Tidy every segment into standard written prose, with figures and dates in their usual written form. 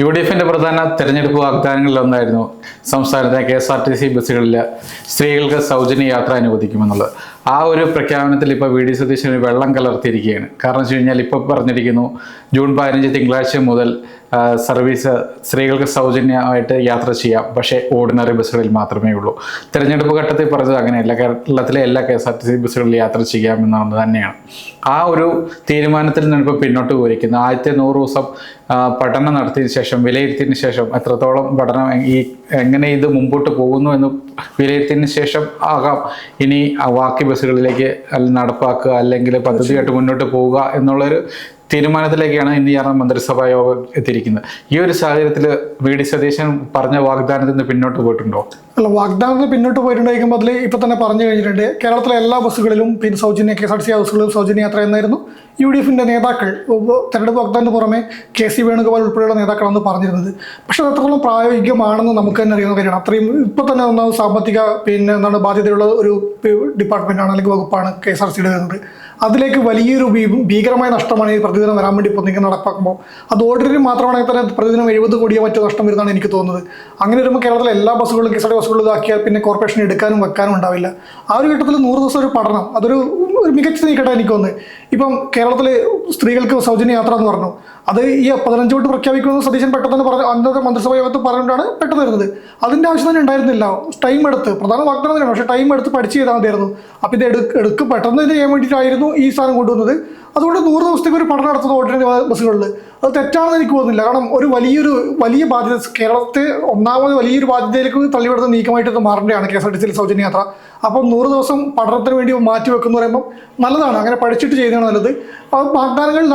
UDFിന്റെ പ്രധാന തെരഞ്ഞെടുപ്പ് വാഗ്ദാനങ്ങളിലൊന്നായിരുന്നു സംസ്ഥാനത്തെ KSRTC ബസ്സുകളിൽ സ്ത്രീകൾക്ക് സൗജന്യ യാത്ര അനുവദിക്കുമെന്നുള്ളത്. ആ ഒരു പ്രഖ്യാപനത്തിൽ ഇപ്പോൾ VD സതീശന് വെള്ളം കലർത്തിയിരിക്കുകയാണ്. കാരണം വെച്ച് കഴിഞ്ഞാൽ ഇപ്പോൾ പറഞ്ഞിരിക്കുന്നു ജൂൺ 15 തിങ്കളാഴ്ച മുതൽ സർവീസ് സ്ത്രീകൾക്ക് സൗജന്യമായിട്ട് യാത്ര ചെയ്യാം, പക്ഷേ ഓർഡിനറി ബസ്സുകളിൽ മാത്രമേ ഉള്ളൂ. തെരഞ്ഞെടുപ്പ് ഘട്ടത്തിൽ പറഞ്ഞത് അങ്ങനെയല്ല, കേരളത്തിലെ എല്ലാ KSRTC ബസ്സുകളിൽ യാത്ര ചെയ്യാമെന്നാണ് തന്നെയാണ്. ആ ഒരു തീരുമാനത്തിൽ നിന്ന് ഇപ്പോൾ പിന്നോട്ട് പോയിരിക്കുന്നത്. ആദ്യത്തെ 100 ദിവസം പഠനം നടത്തിയതിനു ശേഷം വിലയിരുത്തിയതിനു ശേഷം എത്രത്തോളം പഠനം എങ്ങനെ ഇത് മുമ്പോട്ട് പോകുന്നു എന്ന് വിലയിരുത്തിയതിനു ശേഷം ആകാം ഇനി ബാക്കി ബസ്സുകളിലേക്ക് നടപ്പാക്കുക അല്ലെങ്കിൽ പദ്ധതിയായിട്ട് മുന്നോട്ട് പോവുക എന്നുള്ളൊരു തീരുമാനത്തിലേക്കാണ് ഇന്ന് ചേർന്ന മന്ത്രിസഭാ യോഗം എത്തിയിരിക്കുന്നത്. ഈ ഒരു സാഹചര്യത്തിൽ VD സതീശൻ പറഞ്ഞ വാഗ്ദാനത്തിൽ നിന്ന് പിന്നോട്ട് പോയിട്ടുണ്ടോ? അല്ല, വാഗ്ദാനത്തിൽ പിന്നോട്ട് പോയിട്ടുണ്ടായിരിക്കുമ്പോൾ അതിൽ ഇപ്പം തന്നെ പറഞ്ഞു കഴിഞ്ഞിട്ടുണ്ട്. കേരളത്തിലെ എല്ലാ ബസ്സുകളിലും പിന്നെ സൗജന്യ KSRTC ബസ്സുകളിലും സൗജന്യ യാത്ര എന്നായിരുന്നു UDFിൻ്റെ നേതാക്കൾ തെരഞ്ഞെടുപ്പ് വാഗ്ദാനത്തിന് പുറമെ KC വേണുഗോപാൽ ഉൾപ്പെടെയുള്ള നേതാക്കളാണ് പറഞ്ഞിരുന്നത്. പക്ഷെ അത് അത്രത്തോളം പ്രായോഗികമാണെന്ന് നമുക്ക് തന്നെ അറിയുന്ന കാര്യമാണ്. അത്രയും ഇപ്പോൾ തന്നെ ഒന്നാമത് സാമ്പത്തിക ബാധ്യതയുള്ള ഒരു ഡിപ്പാർട്ട്മെൻറ്റാണ് അല്ലെങ്കിൽ വകുപ്പാണ് KSRTCയുടെ വരുന്നത്. അതിലേക്ക് വലിയൊരു ഭീകരമായ നഷ്ടമാണ് ഈ പ്രതിദിനം വരാൻ വേണ്ടി ഇപ്പോൾ നിങ്ങൾ നടപ്പാക്കുമ്പോൾ. അത് ഓർഡിനറി മാത്രമാണെങ്കിൽ തന്നെ പ്രതിദിനം 70 കോടിയോ മറ്റോ നഷ്ടം വരുന്നതാണ് എനിക്ക് തോന്നുന്നത്. അങ്ങനെ വരുമ്പോൾ കേരളത്തിലെ എല്ലാ ബസ്സുകളും KSRTC ബസ്സുകളും ഇതാക്കിയാൽ പിന്നെ കോർപ്പറേഷൻ എടുക്കാനും വെക്കാനും ഉണ്ടാവില്ല. ആ ഒരു ഘട്ടത്തിൽ 100 ദിവസം ഒരു പഠനം അതൊരു മികച്ച നീക്കട്ടെ എനിക്ക് തോന്നുന്നത്. ഇപ്പം കേരളത്തിലെ സ്ത്രീകൾക്ക് സൗജന്യ യാത്ര എന്ന് പറഞ്ഞു, അത് ഈ 15 തൊട്ട് പ്രഖ്യാപിക്കുമെന്ന് സതീശൻ പെട്ടെന്ന് പറഞ്ഞു. അന്നത്തെ മന്ത്രിസഭാ യോഗത്തിൽ പറഞ്ഞുകൊണ്ടാണ് പെട്ടെന്ന് വരുന്നത്. അതിൻ്റെ ആവശ്യം തന്നെ ഉണ്ടായിരുന്നില്ല. ടൈം എടുത്ത് പ്രധാന വാഗ്ദാനം തന്നെയാണ്, പക്ഷേ ടൈം എടുത്ത് പഠിച്ച് ചെയ്താൽ മതിയായിരുന്നു. അപ്പം ഇത് പെട്ടെന്ന് ഇത് ചെയ്യാൻ വേണ്ടിയിട്ടായിരുന്നു ഈ സാധനം കൊണ്ടുവന്നത്. അതുകൊണ്ട് 100 ദിവസത്തേക്ക് ഒരു പഠനം നടത്തുന്ന ഓർഡിനറി ബസ്സുകളിൽ അത് തെറ്റാണെന്ന് എനിക്ക് തോന്നുന്നില്ല. കാരണം വലിയ ബാധ്യത കേരളത്തെ ഒന്നാമത് വലിയൊരു ബാധ്യതയിലേക്ക് തള്ളിവിടുന്ന നീക്കമായിട്ട് മാറേണ്ടതാണ് KSRTCയിൽ സൗജന്യ യാത്ര. അപ്പം 100 ദിവസം പഠനത്തിന് വേണ്ടി മാറ്റി വെക്കുന്നു പറയുമ്പോൾ നല്ലതാണ്, അങ്ങനെ പഠിച്ചിട്ട് ചെയ്യുന്നതാണ് നല്ലത്. വാഗ്ദാനങ്ങൾ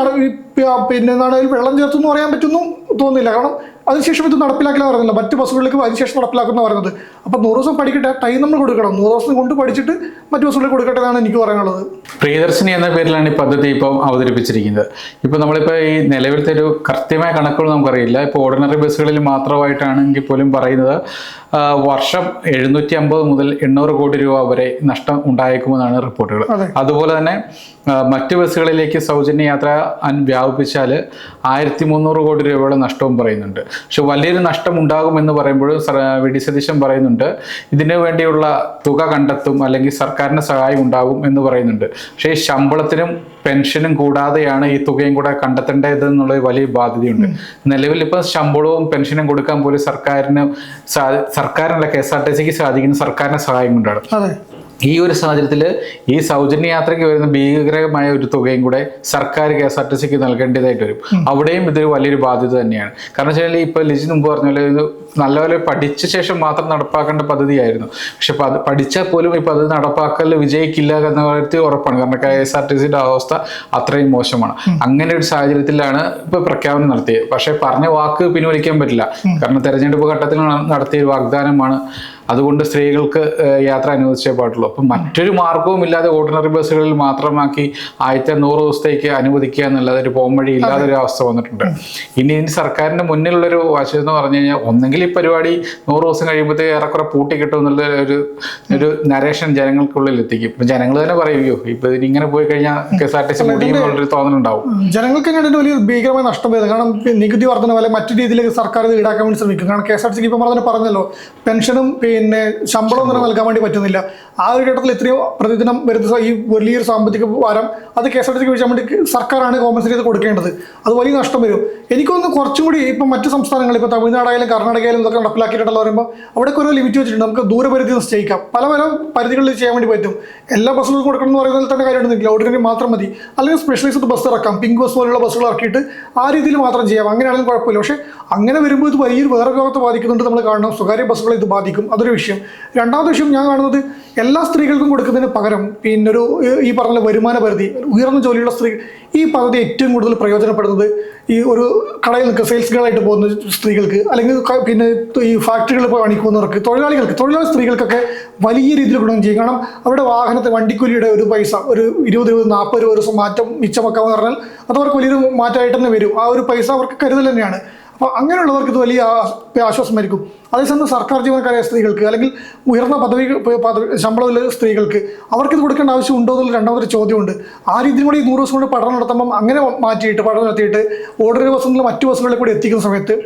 പിന്നെ വെള്ളം ചേർത്തു എന്ന് പറയാൻ പറ്റുന്നു തോന്നുന്നില്ല. കാരണം അതിനുശേഷം ഇത് നടപ്പിലാക്കില്ല പറയുന്നില്ല, മറ്റ് ബസ്സുകളിലേക്ക് അതിനുശേഷം നടപ്പിലാക്കുന്ന പറയുന്നത്. അപ്പം 100 ദിവസം പഠിക്കട്ടെ, ടൈം നമ്മൾ കൊടുക്കണം. 100 ദിവസം കൊണ്ട് പഠിച്ചിട്ട് മറ്റു ബസ്സുകളിൽ കൊടുക്കട്ടെ എന്നാണ് എനിക്ക് പറയാനുള്ളത്. പ്രിയദർശിനി എന്ന പേരിലാണ് ഈ പദ്ധതി ഇപ്പോൾ അവതരിപ്പിച്ചിരിക്കുന്നത്. ഇപ്പോൾ നമ്മളിപ്പോൾ ഈ നിലവിലത്തെ ഒരു കൃത്യമായ കണക്കുകൾ നമുക്കറിയില്ല. ഇപ്പോൾ ഓർഡിനറി ബസ്സുകളിൽ മാത്രമായിട്ടാണെങ്കിൽ പോലും പറയുന്നത് വർഷം 750 മുതൽ 800 കോടി രൂപ വരെ നഷ്ടം ഉണ്ടായേക്കുമെന്നാണ് റിപ്പോർട്ടുകൾ. അതുപോലെ തന്നെ മറ്റ് ബസ്സുകളിലേക്ക് സൗജന്യ യാത്ര വ്യാപിപ്പിച്ചാൽ 1300 കോടി രൂപയുടെ നഷ്ടവും പറയുന്നുണ്ട്. പക്ഷെ വലിയൊരു നഷ്ടം ഉണ്ടാകുമെന്ന് പറയുമ്പോഴും VD സതീശൻ പറയുന്നുണ്ട് ഇതിനു വേണ്ടിയുള്ള തുക കണ്ടെത്തും അല്ലെങ്കിൽ സർക്കാരിന് സഹായം ഉണ്ടാകും എന്ന് പറയുന്നുണ്ട്. പക്ഷേ ഈ ശമ്പളത്തിനും പെൻഷനും കൂടാതെയാണ് ഈ തുകയും കൂടെ കണ്ടെത്തേണ്ടതെന്നുള്ള വലിയ ബാധ്യതയുണ്ട്. നിലവിൽ ഇപ്പോൾ ശമ്പളവും പെൻഷനും കൊടുക്കാൻ പോലും സർക്കാരിനല്ല KSRTCക്ക് സാധിക്കുന്ന സർക്കാരിന്റെ സഹായം കൊണ്ടാണ്. ഈ ഒരു സാഹചര്യത്തിൽ ഈ സൗജന്യ യാത്രയ്ക്ക് വരുന്ന ഭീകരമായ ഒരു തുകയും കൂടെ സർക്കാർ KSRTCക്ക് നൽകേണ്ടതായിട്ട് വരും. അവിടെയും ഇതൊരു വലിയൊരു ബാധ്യത തന്നെയാണ്. കാരണം വെച്ചാൽ ഇപ്പോൾ ലിജി മുമ്പ് പറഞ്ഞ പോലെ ഇത് നല്ലപോലെ പഠിച്ച ശേഷം മാത്രം നടപ്പാക്കേണ്ട പദ്ധതിയായിരുന്നു. പക്ഷെ പഠിച്ചാൽ പോലും ഈ പദ്ധതി നടപ്പാക്കൽ വിജയിക്കില്ല എന്ന കാര്യത്തിൽ ഉറപ്പാണ്. കാരണം KSRTCയുടെ അവസ്ഥ അത്രയും മോശമാണ്. അങ്ങനെ ഒരു സാഹചര്യത്തിലാണ് ഇപ്പോൾ പ്രഖ്യാപനം നടത്തിയത്. പക്ഷെ പറഞ്ഞ വാക്ക് പിൻവലിക്കാൻ പറ്റില്ല. കാരണം തെരഞ്ഞെടുപ്പ് ഘട്ടത്തിൽ നടത്തിയ വാഗ്ദാനമാണ്. അതുകൊണ്ട് സ്ത്രീകൾക്ക് യാത്ര അനുവദിച്ചേ പാടുള്ളൂ. അപ്പം മറ്റൊരു മാർഗവും ഇല്ലാതെ ഓർഡിനറി ബസ്സുകളിൽ മാത്രമാക്കി ആദ്യത്തെ 100 ദിവസത്തേക്ക് അനുവദിക്കുക എന്നുള്ളത് ഒരു പോംവഴി ഇല്ലാതെ ഒരു അവസ്ഥ വന്നിട്ടുണ്ട്. ഇനി സർക്കാരിന്റെ മുന്നിലുള്ളൊരു വശം എന്ന് പറഞ്ഞു കഴിഞ്ഞാൽ ഒന്നെങ്കിൽ ഈ പരിപാടി 100 ദിവസം കഴിയുമ്പോഴത്തേക്ക് ഏറെക്കുറെ പൂട്ടി കിട്ടും എന്നുള്ള ഒരു നരേഷൻ ജനങ്ങൾക്കുള്ളിൽ എത്തിക്കും. ഇപ്പം ജനങ്ങൾ തന്നെ പറയുമോ ഇപ്പൊ ഇതിങ്ങനെ പോയി കഴിഞ്ഞാൽ KSRTC മുടിയുന്നുള്ളൊരു തോന്നലുണ്ടാവും. ജനങ്ങൾക്ക് തന്നെ വലിയ ഭീകരമായ നഷ്ടം വരുന്നത്. കാരണം നികുതി വർധന പോലെ മറ്റു രീതിയിലേക്ക് സർക്കാർ ഇത് ഈടാക്കാൻ വേണ്ടി ശ്രമിക്കും. കാരണം KSRTCക്ക് ഇപ്പം പറഞ്ഞല്ലോ പെൻഷനും പിന്നെ ശമ്പളം തന്നെ നൽകാൻ വേണ്ടി പറ്റുന്നില്ല. ആ ഒരു ഘട്ടത്തിൽ ഇത്രയും പ്രതിദിനം വരുന്ന ഈ വലിയൊരു സാമ്പത്തിക ഭാരം അത് KSRTCക്ക് വീഴ്ചാൻ വേണ്ടി സർക്കാരാണ് കോമ്പൻസേറ്റ് ചെയ്ത് കൊടുക്കേണ്ടത്. അത് വലിയ നഷ്ടം വരും. എനിക്കൊന്ന് കുറച്ചും കൂടി ഇപ്പം മറ്റ് സംസ്ഥാനങ്ങൾ ഇപ്പോൾ തമിഴ്നാടായാലും കർണാടകയിലും ഇതൊക്കെ നടപ്പിലാക്കിയിട്ടുള്ള പറയുമ്പോൾ അവിടെ കുറേ ലിമിറ്റ് വെച്ചിട്ടുണ്ട്. നമുക്ക് ദൂരപരിധി നിശ്ചയിക്കാം, പല പരിധികളിൽ ചെയ്യാൻ വേണ്ടി പറ്റും. എല്ലാ ബസ്സുകളും കൊടുക്കണം എന്ന് പറയുന്നതിൽ തന്നെ കാര്യമുണ്ടെന്നില്ല, ഓർഡിനറി മാത്രം മതി. അല്ലെങ്കിൽ സ്പെഷ്യലൈസ്ഡ് ബസ് ഇറക്കാം, പിങ്ക് ബസ് പോലുള്ള ബസ്സുകൾ ഇറക്കിയിട്ട് ആ രീതിയിൽ മാത്രം ചെയ്യാം. അങ്ങനെയാണെങ്കിലും കുഴപ്പമില്ല. പക്ഷേ അങ്ങനെ വരുമ്പോൾ ഇത് വലിയൊരു വേറെ ലോകത്തെ ബാധിക്കുന്നുണ്ട്. നമ്മൾ കാണണം, സ്വകാര്യ ബസ്സുകളെ ഇത് ബാധിക്കും. അതൊരു വിഷയം. രണ്ടാമത്തെ വിഷയം ഞാൻ കാണുന്നത് എല്ലാ സ്ത്രീകൾക്കും കൊടുക്കുന്നതിന് പകരം പിന്നെ ഈ പറഞ്ഞ വരുമാന പരിധി ഉയർന്ന ജോലിയുള്ള സ്ത്രീ ഈ പദ്ധതി ഏറ്റവും കൂടുതൽ പ്രയോജനപ്പെടുന്നത് ഈ ഒരു കടയിൽ നിൽക്കുക സെയിൽസ് ഗേളായിട്ട് പോകുന്ന സ്ത്രീകൾക്ക്, അല്ലെങ്കിൽ പിന്നെ ഈ ഫാക്ടറികളിൽ പോയി പണിക്കുന്നവർക്ക്, തൊഴിലാളി സ്ത്രീകൾക്കൊക്കെ വലിയ രീതിയിൽ ഗുണം ചെയ്യും. കാരണം അവരുടെ വാഹനത്തെ വണ്ടിക്കൂലിയുടെ ഒരു പൈസ ഒരു 20-40 രൂപ ദിവസം മാറ്റം മിച്ചമാക്കാമെന്ന് പറഞ്ഞാൽ അത് അവർക്ക് വലിയൊരു മാറ്റമായിട്ട് തന്നെ വരും. ആ ഒരു പൈസ അവർക്ക് കരുതൽ തന്നെയാണ്. അപ്പോൾ അങ്ങനെയുള്ളവർക്ക് ഇത് വലിയ ആശ്വാസമായിരിക്കും. അതേസമയം സർക്കാർ ജീവനക്കാരായ സ്ത്രീകൾക്ക് അല്ലെങ്കിൽ ഉയർന്ന ശമ്പളമുള്ള സ്ത്രീകൾക്ക് അവർക്കിത് കൊടുക്കേണ്ട ആവശ്യം ഉണ്ടോ എന്നുള്ള രണ്ടാമതൊരു ചോദ്യമുണ്ട്. ആ രീതിയിൽ കൂടി 100 ദിവസം കൊണ്ട് പഠനം നടത്തുമ്പം അങ്ങനെ പഠനം നടത്തിയിട്ട് ഓർഡിനറി ബസ്സുകളിൽ മറ്റു ബസ്സുകളിൽ കൂടി എത്തിക്കുന്ന സമയത്ത്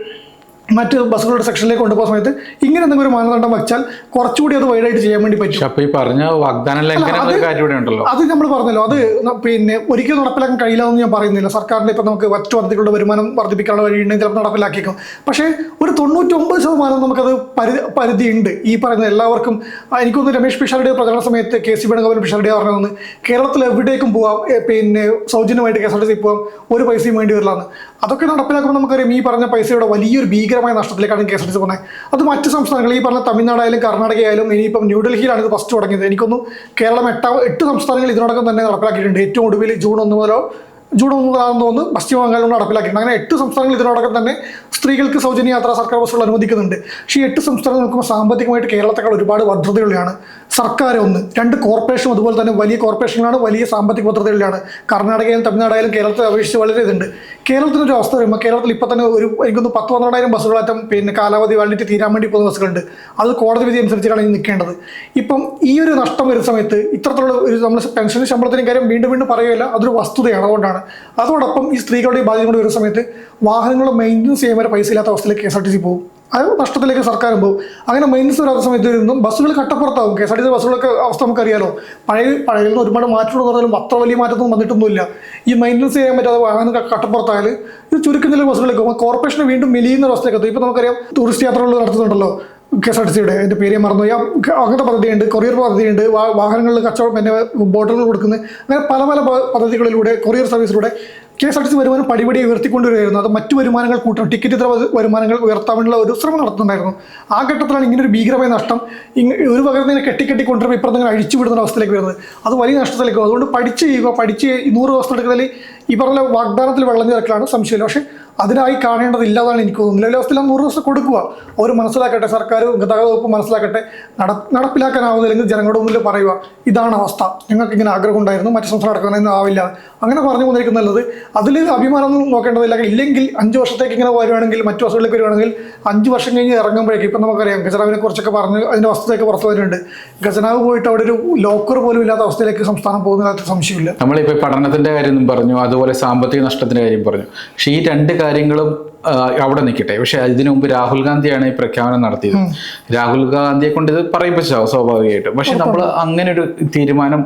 മറ്റ് ബസ്സുകളുടെ സെക്ഷനിലേക്ക് കൊണ്ടുപോകുന്ന സമയത്ത് ഇങ്ങനെ എന്തെങ്കിലും ഒരു മാനദണ്ഡം വെച്ചാൽ കുറച്ചുകൂടി അത് വൈഡായിട്ട് ചെയ്യാൻ വേണ്ടി പറ്റും. അപ്പൊ ഈ പറഞ്ഞ വാഗ്ദാന ലംഘനം ഒരു കാര്യം ഇവിടെ ഉണ്ടല്ലോ. അത് നമ്മൾ പറഞ്ഞല്ലോ, അത് പിന്നെ ഒരിക്കലും നടപ്പിലാക്കാൻ കഴിയില്ല എന്ന് ഞാൻ പറയുന്നില്ല. സർക്കാരിന്റെ ഇപ്പൊ നമുക്ക് മറ്റു പദ്ധതികളുടെ വരുമാനം വർദ്ധിപ്പിക്കാനുള്ള വഴിയുണ്ടെങ്കിൽ ചിലപ്പോൾ നടപ്പിലാക്കിയേക്കും. പക്ഷേ ഒരു 99% നമുക്കത് പരിധിയുണ്ട്. ഈ പറയുന്ന എല്ലാവർക്കും എനിക്കൊന്ന് രമേശ് പിഷാരടി പ്രചരണ സമയത്ത് KC വേണുഗോപാൽ പിഷാരടി പറഞ്ഞതെന്ന് കേരളത്തിൽ എവിടേക്കും പോവാം, പിന്നെ സൗജന്യമായിട്ട് KSRTC പോവാം, ഒരു പൈസയും വേണ്ടി വരില്ലാന്ന്. അതൊക്കെ നടപ്പിലാക്കുമ്പോൾ നമുക്കറിയാം ഈ പറഞ്ഞ പൈസയുടെ വലിയൊരു ഭീകരമായ നഷ്ടത്തിലേക്കാണ് KSRTC പോകുന്നത്. അത് മറ്റ് സംസ്ഥാനങ്ങൾ ഈ പറഞ്ഞ തമിഴ്നാടായാലും കർണാടകയായാലും ഇനിയിപ്പം ന്യൂഡൽഹിയിലാണ് ഇത് ഫസ്റ്റ് തുടങ്ങിയത്. എനിക്കൊന്നും കേരളം 8 സംസ്ഥാനങ്ങൾ ഇതിനോടൊപ്പം തന്നെ നടപ്പിലാക്കിയിട്ടുണ്ട്. ഏറ്റവും ഒടുവിൽ ജൂൺ 1 മുതലാണെന്ന് തോന്നുന്നു പശ്ചിമ ബംഗാളിലൂടെ നടപ്പിലാക്കിയിട്ടുണ്ട്. അങ്ങനെ 8 സംസ്ഥാനങ്ങൾ ഇതിനോടൊപ്പം തന്നെ സ്ത്രീകൾക്ക് സൗജന്യ യാത്ര സർക്കാർ ബസ്സുകൾ അനുവദിക്കുന്നുണ്ട്. പക്ഷേ ഈ 8 സംസ്ഥാനങ്ങൾ നോക്കുമ്പോൾ സാമ്പത്തികമായിട്ട് കേരളത്തെക്കാൾ ഒരുപാട് ഭദ്രതകളിലാണ്. സർക്കാർ 2 കോർപ്പറേഷനും അതുപോലെ തന്നെ വലിയ കോർപ്പറേഷനുകളാണ്, വലിയ സാമ്പത്തിക ഭദ്രതകളിലാണ്. കർണാടകയിലും തമിഴ്നാടായാലും കേരളത്തെ അപേക്ഷിച്ച് വളരെ ഇതുണ്ട്. കേരളത്തിനൊരു അവസ്ഥ വരുമ്പോൾ കേരളത്തിൽ ഇപ്പം തന്നെ എനിക്കൊന്ന് 10-12,000 ബസ്സുകളാറ്റം പിന്നെ കാലാവധി വാലിഡിറ്റി തീരാൻ വേണ്ടി പോകുന്ന ബസ്സുകളുണ്ട്. അത് കോടതി വിധി അനുസരിച്ചാണ് ഇനി നിൽക്കേണ്ടത്. ഇപ്പം ഈ ഒരു നഷ്ടം വരുന്ന സമയത്ത് ഇത്തരത്തിലുള്ള ഒരു നമ്മൾ പെൻഷനും ശമ്പളത്തിനും കാര്യം വീണ്ടും പറയുകയില്ല, അതൊരു വസ്തുതയാണ്. അതോടൊപ്പം ഈ സ്ത്രീകളുടെ ബാധ്യത കൊണ്ട് വരുന്ന സമയത്ത് വാഹനങ്ങൾ മെയിൻ്റനൻസ് ചെയ്യാൻ വരെ പൈസ ഇല്ലാത്ത അവസ്ഥയിലേക്ക് KSRTC പോകും. അത് നഷ്ടത്തിലേക്ക് സർക്കാരും പോകും. അങ്ങനെ മെയിൻ്റനൻസ് വരാത്ത സമയത്ത് നിന്നും ബസ്സുകൾ കട്ടപ്പുറത്താവും. KSRTC ബസ്സുകളൊക്കെ അവസ്ഥ നമുക്കറിയാലോ. പഴയ ഒരുപാട് മാറ്റം പറഞ്ഞാലും അത്ര വലിയ മാറ്റമൊന്നും വന്നിട്ടൊന്നുമില്ല. ഈ മെയിൻ്റനൻസ് ചെയ്യാൻ പറ്റാതെ വാഹനങ്ങൾ കട്ടപ്പുറത്തായാൽ ഇത് ചുരുക്കുന്ന ബസ്സുകളിലേക്ക് പോകും. കോർപ്പറേഷന് വീണ്ടും മെലിയുന്ന അവസ്ഥയൊക്കെ എത്തും. ഇപ്പം നമുക്കറിയാം ടൂറിസ്റ്റ് യാത്രകൾ നടത്തുന്നുണ്ടല്ലോ KSRTCയുടെ, എൻ്റെ പേര് മറന്നു, അങ്ങനത്തെ പദ്ധതിയുണ്ട്, കൊറിയർ പദ്ധതിയുണ്ട്, വാഹനങ്ങളിൽ കച്ചവടം പിന്നെ ബോട്ടുകൾ കൊടുക്കുന്നത്, അങ്ങനെ പല പദ്ധതികളിലൂടെ കൊറിയർ സർവീസിലൂടെ KSRTC വരുമാനം പടിപടി ഉയർത്തിക്കൊണ്ടുവരികയായിരുന്നു. അത് മറ്റു വരുമാനങ്ങൾ കൂട്ടണം, ടിക്കറ്റ് ഇത്ര വരുമാനങ്ങൾ ഉയർത്താൻ വേണ്ടിയുള്ള ഒരു ശ്രമം നടത്തുന്നുണ്ടായിരുന്നു. ആ ഘട്ടത്തിലാണ് ഇങ്ങനൊരു ഭീകരമായ നഷ്ടം ഒരു പകരം കെട്ടിക്കൊണ്ടുവരുമ്പോൾ ഇപ്പുറത്ത് അഴിച്ചു വിടുന്ന അവസ്ഥയിലേക്ക് വരുന്നത്. അത് വലിയ നഷ്ടത്തിലേക്ക് പോകും. അതുകൊണ്ട് പഠിച്ച് 100 ദിവസം എടുക്കുന്നതിൽ ഈ പറഞ്ഞ വാഗ്ദാനത്തിൽ വെള്ളം ചേർക്കലാണ്, സംശയമില്ല. പക്ഷേ അതിനായി കാണേണ്ടതില്ലാതാണ് എനിക്ക് തോന്നുന്നു. നിലവിലെ അവസ്ഥയിൽ 100 ദിവസം കൊടുക്കുക, അവർ മനസ്സിലാക്കട്ടെ, സർക്കാർ ഗതാഗത വകുപ്പ് മനസ്സിലാക്കട്ടെ, നടപ്പിലാക്കാനാവുന്നില്ലെങ്കിൽ ജനങ്ങളുടെ മുന്നിൽ പറയുക ഇതാണ് അവസ്ഥ, ഞങ്ങൾക്ക് ഇങ്ങനെ ആഗ്രഹം ഉണ്ടായിരുന്നു, മറ്റു സംസ്ഥാനം നടക്കുന്നതൊന്നും ആവില്ല, അങ്ങനെ പറഞ്ഞു കൊണ്ടിരിക്കുന്നത്. അതിൽ അഭിമാനമൊന്നും നോക്കേണ്ടതില്ല. ഇല്ലെങ്കിൽ 5 വർഷത്തേക്ക് ഇങ്ങനെ വരുവാണെങ്കിൽ, മറ്റു ബസ്സുകളിലേക്ക് വരുവാണെങ്കിൽ 5 വർഷം കഴിഞ്ഞ് ഇറങ്ങുമ്പോഴേക്കും ഇപ്പം നമുക്കറിയാം ഖജനാവിനെ കുറിച്ചൊക്കെ പറഞ്ഞ് അതിൻ്റെ വസ്തുതയൊക്കെ പുറത്തു വരുന്നുണ്ട്. ഖജനാവ് പോയിട്ട് അവിടെ ഒരു ലോക്കർ പോലും ഇല്ലാത്ത അവസ്ഥയിലേക്ക് സംസ്ഥാനം പോകുന്നതിനകത്ത് സംശയമില്ല. നമ്മളിപ്പോൾ പഠനത്തിന്റെ കാര്യം പറഞ്ഞു, അതുപോലെ സാമ്പത്തിക നഷ്ടത്തിന്റെ കാര്യം പറഞ്ഞു. പക്ഷേ ഈ 2 കാര്യങ്ങളും അവിടെ നിൽക്കട്ടെ. പക്ഷെ ഇതിനു മുമ്പ് രാഹുൽ ഗാന്ധിയാണ് ഈ പ്രഖ്യാപനം നടത്തിയത്. രാഹുൽ ഗാന്ധിയെ കൊണ്ട് ഇത് പറയിപ്പിച്ചാവും സ്വാഭാവികമായിട്ടും. പക്ഷെ നമ്മൾ അങ്ങനെ ഒരു തീരുമാനം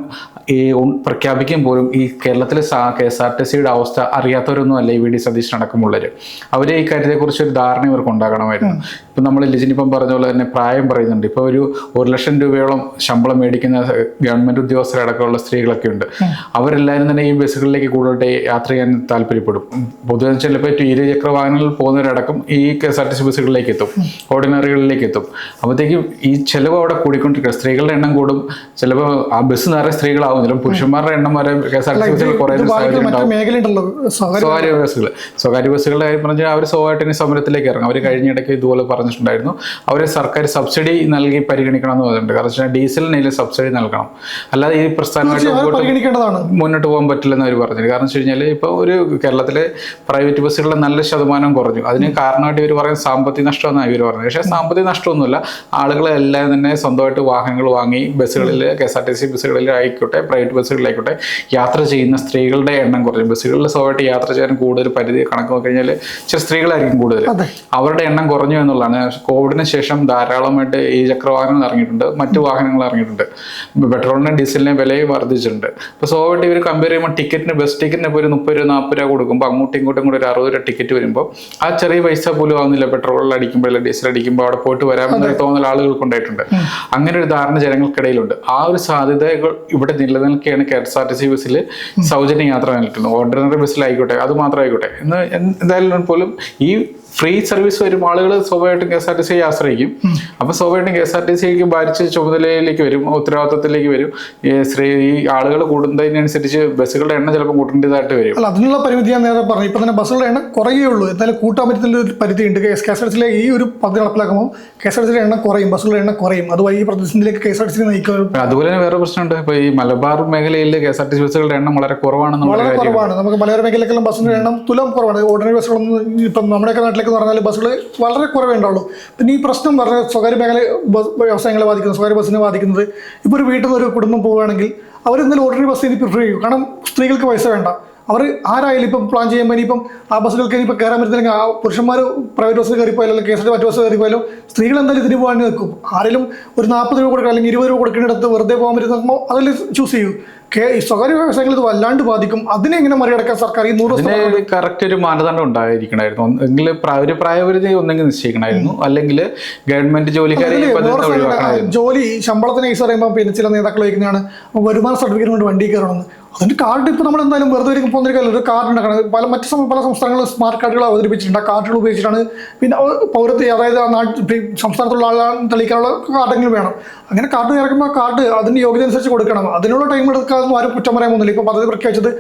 പ്രഖ്യാപിക്കും പോലും ഈ കേരളത്തിലെ KSRTCയുടെ അവസ്ഥ അറിയാത്തവരൊന്നും അല്ല ഈ VD സതീശൻ അടക്കമുള്ളവർ. അവർ ഈ കാര്യത്തെക്കുറിച്ച് ഒരു ധാരണ ഇവർക്ക് ഉണ്ടാകണമായിരുന്നു. ഇപ്പം നമ്മൾ ലിജിനിപ്പം പറഞ്ഞ പോലെ തന്നെ പ്രായം പറയുന്നുണ്ട്. ഇപ്പോൾ ഒരു 1 ലക്ഷം രൂപയോളം ശമ്പളം മേടിക്കുന്ന ഗവൺമെന്റ് ഉദ്യോഗസ്ഥരടക്കമുള്ള സ്ത്രീകളൊക്കെ ഉണ്ട്. അവരെല്ലാവരും തന്നെ ഈ ബസ്സുകളിലേക്ക് കൂടുതലായിട്ട് യാത്ര ചെയ്യാൻ താല്പര്യപ്പെടും. പൊതുവെ ചിലപ്പോൾ ഇരുചക്ര വാഹനങ്ങളിൽ പോകുന്നവരടക്കം ഈ KSRTC ബസ്സുകളിലേക്ക് എത്തും, ഓർഡിനറികളിലേക്ക് എത്തും. അപ്പോഴത്തേക്കും ഈ ചെലവ് അവിടെ കൂടിക്കൊണ്ടിരിക്കുക. സ്ത്രീകളുടെ എണ്ണം കൂടും. ചിലപ്പോൾ ആ ബസ് നിറയെ സ്ത്രീകളാവും, ചിലപ്പോൾ പുരുഷന്മാരുടെ എണ്ണം വരെ KSRTC ബസ്സുകൾ കുറയുന്ന സാഹചര്യം ഉണ്ടാവും. സ്വകാര്യ ബസ്സുകളുടെ കാര്യം പറഞ്ഞാൽ അവർ സ്വഭാവമായിട്ട് സമരത്തിലേക്ക് ഇറങ്ങും. അവർ കഴിഞ്ഞിടയ്ക്ക് ഇതുപോലെ പറഞ്ഞിട്ടുണ്ടായിരുന്നു, അവരെ സർക്കാർ സബ്സിഡി നൽകി പരിഗണിക്കണം എന്ന് പറഞ്ഞിട്ടുണ്ട്. കാരണം വെച്ചാൽ ഡീസലിന് സബ്സിഡി നൽകണം, അല്ലാതെ ഈ പ്രസ്ഥാനമായിട്ട് മുന്നോട്ട് പോകാൻ പറ്റില്ലെന്ന് അവർ പറഞ്ഞിട്ടുണ്ട്. കാരണം വെച്ച് കഴിഞ്ഞാൽ ഇപ്പോൾ ഒരു കേരളത്തിലെ പ്രൈവറ്റ് ബസ്സുകളുടെ നല്ല ശതമാനം കുറഞ്ഞു. അതിന് കാരണമായിട്ട് ഇവർ പറയുന്നത് സാമ്പത്തിക നഷ്ടമെന്നാണ് ഇവർ പറഞ്ഞത്. പക്ഷേ സാമ്പത്തിക നഷ്ടമൊന്നുമില്ല. ആളുകളെല്ലാം തന്നെ സ്വന്തമായിട്ട് വാഹനങ്ങൾ വാങ്ങി ബസ്സുകളിൽ KSRTC ബസ്സുകളിലായിക്കോട്ടെ പ്രൈവറ്റ് ബസ്സുകളിലായിക്കോട്ടെ യാത്ര ചെയ്യുന്ന സ്ത്രീകളുടെ എണ്ണം കുറഞ്ഞു. ബസ്സുകളിൽ സ്വന്തമായിട്ട് യാത്ര ചെയ്യാൻ കൂടുതൽ പരിധി കണക്ക് നോക്കി കഴിഞ്ഞാൽ ചില സ്ത്രീകളായിരിക്കും കൂടുതൽ, അവരുടെ എണ്ണം കുറഞ്ഞു എന്നുള്ളതാണ്. കോവിഡിന് ശേഷം ധാരാളമായിട്ട് ഈ ചക്രവാഹനങ്ങൾ ഇറങ്ങിയിട്ടുണ്ട്, മറ്റു വാഹനങ്ങൾ ഇറങ്ങിയിട്ടുണ്ട്. പെട്രോളിനും ഡീസലിനും വിലയും വർദ്ധിച്ചിട്ടുണ്ട്. അപ്പോൾ സ്വാഭാവികമായിട്ട് ഇവർ കമ്പയർ ചെയ്യുമ്പോൾ ബസ് ടിക്കറ്റിന് ഇപ്പോൾ ഒരു 30 രൂപ 40 രൂപ കൊടുക്കുമ്പോൾ അങ്ങോട്ടും ഇങ്ങോട്ടും കൂടെ ഒരു 60 രൂപ ടിക്കറ്റ് വരുമ്പോൾ ആ ചെറിയ പൈസ പോലും ആവുന്നില്ല. പെട്രോളിൽ അടിക്കുമ്പോൾ ഡീസൽ അടിക്കുമ്പോൾ അവിടെ പോയിട്ട് വരാമെന്നൊരു തോന്നൽ ആളുകൾക്ക് ഉണ്ടായിട്ടുണ്ട്. അങ്ങനെ ഒരു ധാരണ ജനങ്ങൾക്കിടയിലുണ്ട്. ആ ഒരു സാധ്യതകൾ ഇവിടെ നിലനിൽക്കുകയാണ് KSRTC ബസ്സിൽ സൗജന്യ യാത്ര നൽകിയിട്ടുണ്ട്. ഓർഡിനറി ബസ്സിലായിക്കോട്ടെ, അത് മാത്രമായിക്കോട്ടെ. എന്തായാലും പോലും ഈ ഫ്രീ സർവീസ് വരുമ്പോൾ ആളുകൾ സ്വാഭാവികമായിട്ടും KSRTCയെ ആശ്രയിക്കും. അപ്പോൾ സ്വാഭാവികമായിട്ടും KSRTCക്ക് ഭാരിച്ച ചുമതലയിലേക്ക് വരും, ഉത്തരവാദിത്തത്തിലേക്ക് വരും. ഈ ആളുകൾ കൂടുന്നതിനനുസരിച്ച് ബസ്സുകളുടെ എണ്ണം ചിലപ്പോൾ കൂട്ടേണ്ടതായിട്ട് വരും. അല്ല, അതിനുള്ള പരിമിതി ഞാൻ നേരത്തെ പറഞ്ഞു. ഇപ്പം തന്നെ ബസ്സുകളുടെ എണ്ണം കുറയുകയുള്ളൂ, എന്തായാലും കൂട്ടാൻ പറ്റുന്ന ഒരു പരിധിയുണ്ട്. KSRTCയിലെ ഈ ഒരു പദ്ധതി നടപ്പിലാക്കുമ്പോൾ KSRTCയുടെ എണ്ണം കുറയും, ബസ്സുകളുടെ എണ്ണം കുറയും. അത് ഈ പ്രതിസന്ധിയിലേക്ക് KSRTC നയിക്കും. അതുപോലെ തന്നെ വേറെ പ്രശ്നമുണ്ട്. ഇപ്പോൾ ഈ മലബാർ മേഖലയിൽ KSRTC ബസ്സുകളുടെ എണ്ണം വളരെ കുറവാണ്. നമുക്ക് മലയോര മേഖലയിലേക്കെല്ലാം ബസ്സിന്റെ എണ്ണം തുലം കുറവാണ്. ഓർഡിനറി ബസ്സുകളൊന്നും ഇപ്പം നമ്മുടെയൊക്കെ നാട്ടിലേക്ക് പറഞ്ഞാൽ ബസ്സുകൾ വളരെ കുറവേ ഉണ്ടാവുള്ളൂ. പിന്നെ ഈ പ്രശ്നം പറഞ്ഞാൽ സ്വകാര്യ മേഖല വ്യവസായങ്ങളെ ബാധിക്കുന്നത്, സ്വകാര്യ ബസ്സിനെ ബാധിക്കുന്നത്. ഇപ്പോൾ ഒരു വീട്ടിൽ നിന്ന് ഒരു കുടുംബം പോവുകയാണെങ്കിൽ അവർ എന്തായാലും ഓർഡിനറി ബസ്സിന് പ്രിഫർ ചെയ്യും. കാരണം സ്ത്രീകൾക്ക് പൈസ വേണ്ട, അവർ ആരായാലും ഇപ്പം പ്ലാൻ ചെയ്യുമ്പോൾ ഇനിയിപ്പം ആ ബസ്സുകൾക്ക് ഇനിയിപ്പോൾ കയറാൻ പറ്റുന്നില്ലെങ്കിൽ ആ പുരുഷന്മാർ പ്രൈവറ്റ് ബസ് കയറിപ്പോയാലോ അല്ലെങ്കിൽ കേസിൻ്റെ മറ്റു ബസ് കയറിപ്പോയാലോ സ്ത്രീകൾ എന്തായാലും ഇതിന് പോകാൻ നിൽക്കും. ആരെങ്കിലും ഒരു 40 രൂപ കൊടുക്കുക അല്ലെങ്കിൽ 20 രൂപ കൊടുക്കുന്നിടത്ത് വെറുതെ പോകാൻ പറ്റുമ്പോൾ അതിൽ ചൂസ് ചെയ്യൂ. ഈ സ്വകാര്യ വ്യവസായങ്ങൾ ഇത് വല്ലാണ്ട് ബാധിക്കും. അതിനെ എങ്ങനെ മറികടക്കാൻ സർക്കാർ ഈ 100 കറക്റ്റ് ഒരു മാനദണ്ഡം ഉണ്ടായിരിക്കണമായിരുന്നു. എങ്കിൽ ഒരു പ്രായപരിധി ഒന്നെങ്കിൽ നിശ്ചയിക്കണമായിരുന്നു, അല്ലെങ്കിൽ ഗവൺമെന്റ് ജോലിക്കാരെ ജോലി ശമ്പളത്തിന് കേസ് പറയുമ്പോൾ പിന്നെ ചില നേതാക്കൾ വയ്ക്കുന്നതാണ് വരുമാന സർട്ടിഫിക്കറ്റ് കൊണ്ട് വണ്ടി കയറണമെന്ന്. അതിന്റെ കാർഡ് ഇപ്പോൾ നമ്മൾ എന്തായാലും വെറുതെ വരിക്കും പോകുന്ന ഒരു കാർഡ് ഉണ്ടാക്കണം. പല സംസ്ഥാനങ്ങളും സ്മാർട്ട് കാർഡുകൾ അവതരിപ്പിച്ചിട്ടുണ്ട്. ആ കാർഡുകൾ ഉപയോഗിച്ചിട്ടാണ് പിന്നെ പൗരത്വ അതായത് ആ സംസ്ഥാനത്തുള്ള ആളാണ് തെളിയിക്കാനുള്ള കാർഡെങ്കിലും വേണം. അങ്ങനെ കാർഡ് ഇറക്കുമ്പോൾ ആ കാർഡ് അതിന്റെ യോഗ്യത അനുസരിച്ച് കൊടുക്കണം. അതിനുള്ള ടൈം എടുക്കാതൊന്നും ആരും കുറ്റം പറയാൻ പോകുന്നില്ല. ഇപ്പോൾ പദ്ധതി പ്രഖ്യാപിച്ചത്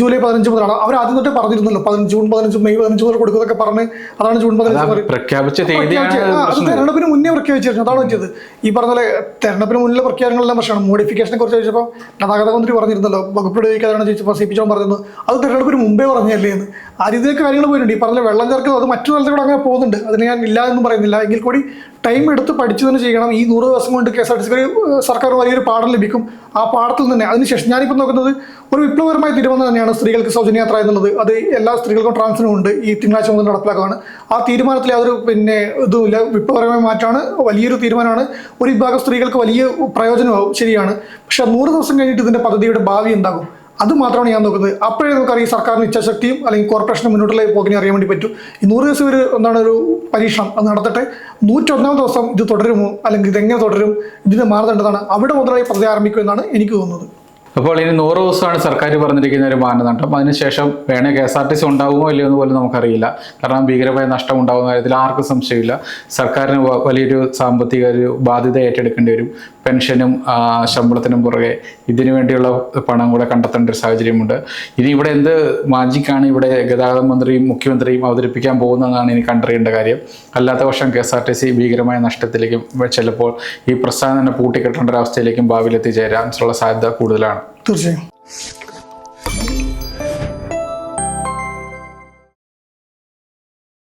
ജൂലൈ 15 മുതലാണ്. അവർ ആദ്യം തൊട്ടേ പറഞ്ഞിരുന്നല്ലോ ജൂൺ 15 മെയ് 15 മുതൽ കൊടുക്കുന്നതൊക്കെ പറഞ്ഞ് അതാണ് ജൂൺ 15 പ്രഖ്യാപിച്ച അത് തെരഞ്ഞെടുപ്പിന് മുന്നേ പ്രഖ്യാപിച്ചിരുന്നു. അതാണ് പറ്റിയത്. ഈ പറഞ്ഞ പോലെ തെരഞ്ഞെടുപ്പിന് മുന്നിലെ പ്രഖ്യാപനങ്ങളെല്ലാം പ്രശ്നമാണ്. മോഡിഫിക്കേഷനെ കുറിച്ച് ചോദിച്ചപ്പോൾ ഗതാഗത മന്ത്രി പറഞ്ഞിരുന്നല്ലോ വകുപ്പ് ഉപയോഗിക്കാതാണ് ചോദിച്ചപ്പോൾ സിപിച്ചോൻ പറഞ്ഞിരുന്നു അത് തെരഞ്ഞെടുപ്പിന് മുമ്പേ പറഞ്ഞല്ലേ എന്ന്. ആ രീതിയിലൊക്കെ കാര്യങ്ങൾ പോയിട്ടുണ്ട്. ഈ പറഞ്ഞ വെള്ളം ചേർക്കുന്നത് അത് മറ്റു സ്ഥലത്തോടെ അങ്ങനെ പോകുന്നുണ്ട്. അതിന് ഞാൻ ഇല്ല എന്നും പറയുന്നില്ല. എങ്കിൽ കൂടി ടൈം എടുത്ത് പഠിച്ചു തന്നെ ചെയ്യണം. ഈ 100 ദിവസം കൊണ്ട് KSRTC സർക്കാർ വലിയൊരു പാഠം ലഭിക്കും. ആ പാഠത്തിൽ തന്നെ അതിനുശേഷം ഞാനിപ്പോൾ നോക്കുന്നത് ഒരു വിപ്ലവകരമായ തീരുമാനം തന്നെയാണ് സ്ത്രീകൾക്ക് സൗജന്യ യാത്ര എന്നുള്ളത്. അത് എല്ലാ സ്ത്രീകൾക്കും ട്രാൻസിനും ഉണ്ട്. ഈ തിങ്കളാഴ്ച മുതൽ നടപ്പിലാക്കുകയാണ്. ആ തീരുമാനത്തിൽ അതൊരു പിന്നെ ഇതുമില്ല, വിപ്ലവകരമായ മാറ്റമാണ്, വലിയൊരു തീരുമാനമാണ്. ഒരു വിഭാഗം സ്ത്രീകൾക്ക് വലിയ പ്രയോജനമാവും, ശരിയാണ്. പക്ഷെ 100 ദിവസം കഴിഞ്ഞിട്ട് ഇതിന്റെ പദ്ധതിയുടെ ഭാവി എന്താകും അത് മാത്രമാണ് ഞാൻ നോക്കുന്നത്. അപ്പോഴേ നമുക്കറിയാം ഈ സർക്കാരിന് ഇച്ഛാശക്തിയും അല്ലെങ്കിൽ കോർപ്പറേഷന് മുന്നോട്ടുള്ള പോക്കിനെ അറിയാൻ വേണ്ടി പറ്റും. ഈ 100 ദിവസം ഒരു പരീക്ഷണം അത് നടത്തട്ടെ. 101ാം ദിവസം ഇത് തുടരുമോ അല്ലെങ്കിൽ ഇതെങ്ങനെ തുടരും, ഇതിന്റെ മാനദണ്ഡമാണ് അവിടെ മുതലായി പദ്ധതി ആരംഭിക്കുമെന്നാണ് എനിക്ക് തോന്നുന്നത്. അപ്പോൾ ഇനി 100 ദിവസമാണ് സർക്കാർ പറഞ്ഞിരിക്കുന്ന ഒരു മാനദണ്ഡം. അതിനുശേഷം വേണേ KSRTC ഉണ്ടാവുമോ ഇല്ലയോ എന്ന് പോലും നമുക്കറിയില്ല. കാരണം ഭീകരമായ നഷ്ടം ഉണ്ടാകുന്ന കാര്യത്തിൽ ആർക്കും സംശയമില്ല. സർക്കാരിന് വലിയൊരു സാമ്പത്തിക ഒരു ബാധ്യത ഏറ്റെടുക്കേണ്ടി വരും. പെൻഷനും ശമ്പളത്തിനും പുറകെ ഇതിനു വേണ്ടിയുള്ള പണം കൂടെ കണ്ടെത്തേണ്ട ഒരു സാഹചര്യമുണ്ട്. ഇനി ഇവിടെ എന്ത് മാജിക്കാണ് ഇവിടെ ഗതാഗത മന്ത്രിയും മുഖ്യമന്ത്രിയും അവതരിപ്പിക്കാൻ പോകുന്നതെന്നാണ് ഇനി കണ്ടറിയേണ്ട കാര്യം. അല്ലാത്ത പക്ഷം KSRTC ഭീകരമായ നഷ്ടത്തിലേക്കും ചിലപ്പോൾ ഈ പ്രസ്ഥാനം തന്നെ പൂട്ടിക്കെട്ടേണ്ട ഒരവസ്ഥയിലേക്കും ഭാവിയിൽ എത്തിച്ചേരാനുള്ള സാധ്യത കൂടുതലാണ്. തീർച്ചയായും.